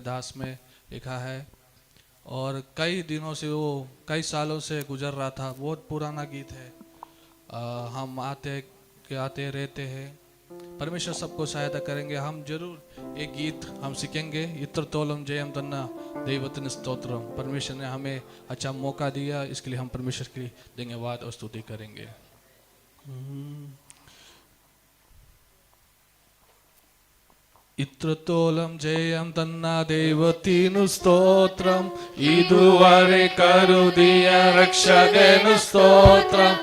दास में लिखा है और कई दिनों से वो कई सालों से गुजर रहा था। बहुत पुराना गीत है। हम आते रहते हैं। परमेश्वर सबको सहायता करेंगे। हम जरूर एक गीत हम सीखेंगे। इत्र तोलम जयम तन्ना दैवतन स्तोत्रम। परमेश्वर ने हमें अच्छा मौका दिया, इसके लिए हम परमेश्वर की धन्यवाद और स्तुति करेंगे। ഇത്രത്തോളം ജയം തന്ന ദൈവത്തിനു സ്തോത്രം, ഇതുവരെ കരുതിയ രക്ഷകനു സ്തോത്രം.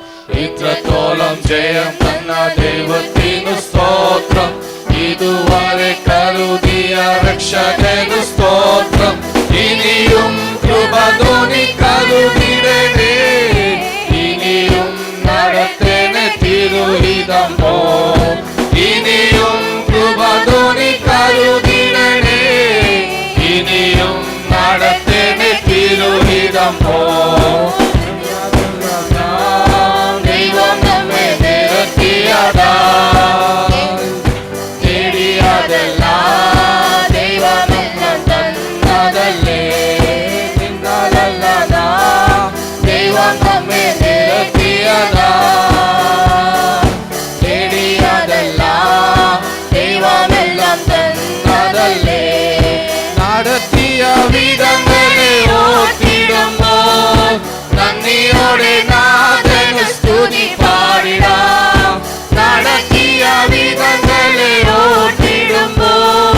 ഇത്രത്തോളം ജയം തന്ന ദൈവത്തിനു സ്തോത്രം, ഇതുവരെ കരുതിയ രക്ഷകനു സ്തോത്രം. ഇനിയും കൃപ തോന്നി കരുതിടണേ, ഇനിയും നടത്തേനെ തിരുഹിതം പോ. ഇനിയും കൃപ തോന്നി കരുതിടണേ, ഇനിയും നടത്തേനെ തിരുഹിതം പോ. ദൈവം നമ്മെ നിരത്തിയതാ, നേടിയതല്ല ദൈവമെല്ലാം തന്നതല്ലേ. നിന്നാലല്ലതാ ദൈവം നമ്മെ നിരത്തിയതാ, നേടിയതല്ല ദൈവമെല്ലാം തന്നതല്ലേ. നടത്തിയ വിധങ്ങളെ ഓർത്തിടുമ്പോൾ നന്ദിയോടെ നാഥന് സ്തുതി പാടിടാം. നടത്തിയ വിധങ്ങളെ ഓർത്തിടുമ്പോൾ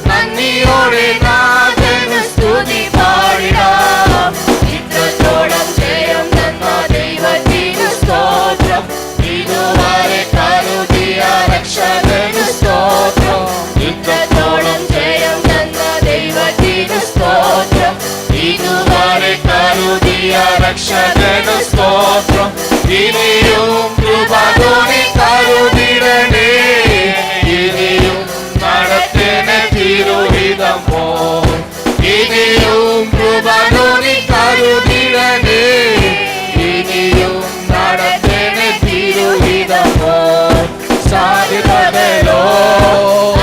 നന്ദിയോടെ നാഥന് സ്തുതി പാടിടാം. ഇത്രത്തോളം ജയം തന്ന ദൈവത്തിനു സ്തോത്രം, ഇതുവരെ കരുതിയ രക്ഷകനു സ്തോത്രം. ഇത്രത്തോളം ജയം തന്ന ദൈവത്തിനു സ്തോത്രം, ഇതുവരെ കരുതിയ രക്ഷകനു സ്തോത്രം. ഇനിയും കൃപ തോന്നി കരുതിടണേ, ഇനിയും നടത്തേനെ തിരുഹിതം പോ. ഇനിയും കൃപ തോന്നി കരുതിടണേ, ഇനിയും നടത്തേനെ തിരുഹിതം പോ. സാധ്യതകളോ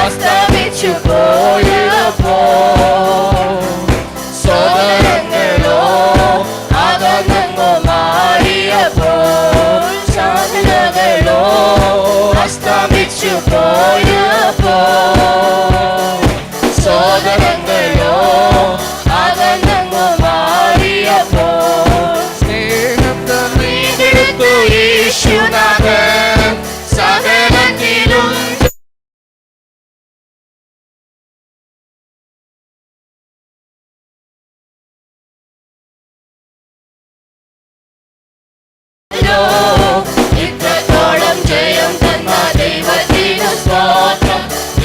അസ്തമിച്ചു പോയപ്പോ, സോദരങ്ങളോ അകന്നു മാറിയപ്പോ, സാധ്യതകളോ അസ്തമിച്ചു പോയപ്പോ, സോദരങ്ങളോ അകന്നു മാറിയപ്പോ, സ്നേഹത്തെ വീണ്ടെടുത്തു യേശുനാഥൻ. സകലത്തിലും ഇത്രത്തോളം ജയം തന്ന ദൈവത്തിനു സ്തോത്രം,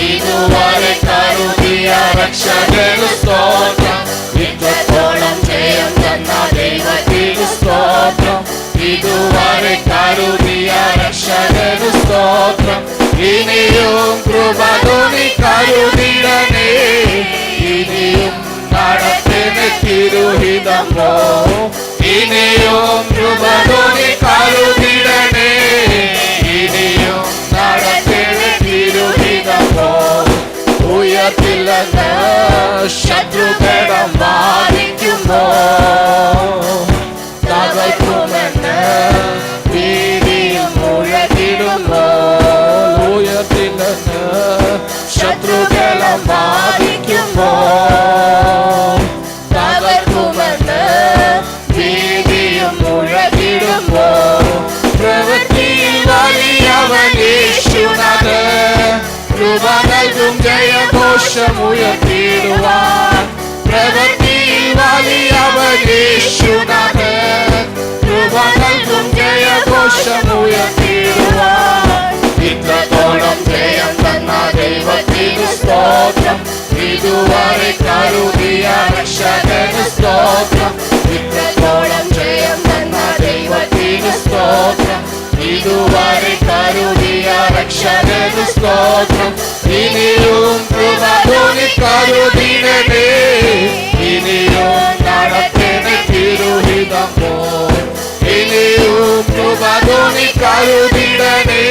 ഇതുവരെ കരുതിയ രക്ഷകനു സ്തോത്രം. ഇത്രത്തോളം ജയം തന്ന ദൈവത്തിനു സ്തോത്രം, ഇതുവരെ കരുതിയ രക്ഷകനു സ്തോത്രം. ഇനിയും കൃപ തോന്നി കരുതിടണേ, ഇനിയും നടത്തേനെ തിരുഹിതം പോ. ഇനിയും കൃപ തോന്നി കരുതിടണേ, ഇനിയും നടത്തേനെ തിരുഹിതം പോ. ഉയർത്തില്ലെന്ന് ശത്രുപേടം ബാധിക്കുമ്പോ, തകർക്കുമെന്ന് ഭീതിയും മുഴക്കിടുമ്പോ, ഉയർത്തില്ലെന്ന് ശത്രുബലം ബാധിക്കുമ്പോ, തകർക്കുമെന്ന് ഭീതിയും മുഴക്കിടുമ്പോ, പ്രവൃത്തിയിൽ വലിയവൻ യേശുനാഥൻ. കൃപ നൽകും ജയഘോഷമുയർത്തിടുവാൻ, പ്രവൃത്തിയിൽ വലിയവൻ യേശുനാഥൻ. കൃപ നൽകും ജയഘോഷമുയർത്തിടുവാൻ. ഇത്രത്തോളം ജയം തന്ന ദൈവത്തിനു സ്തോത്രം, ഇതുവരെ കരുതിയ രക്ഷകനു സ്തോത്രം. ഇത്രത്തോളം ജയം തന്ന ദൈവത്തിനു സ്തോത്രം, ഇതുവരെ കരുതിയ രക്ഷകനു സ്തോത്രം. ഇനിയും കൃപ തോന്നി കരുതിടണേ, ഇനിയും നടത്തേനെ തിരുഹിതം പോ. ഇനിയും കൃപ തോന്നി കരുതിടണേ,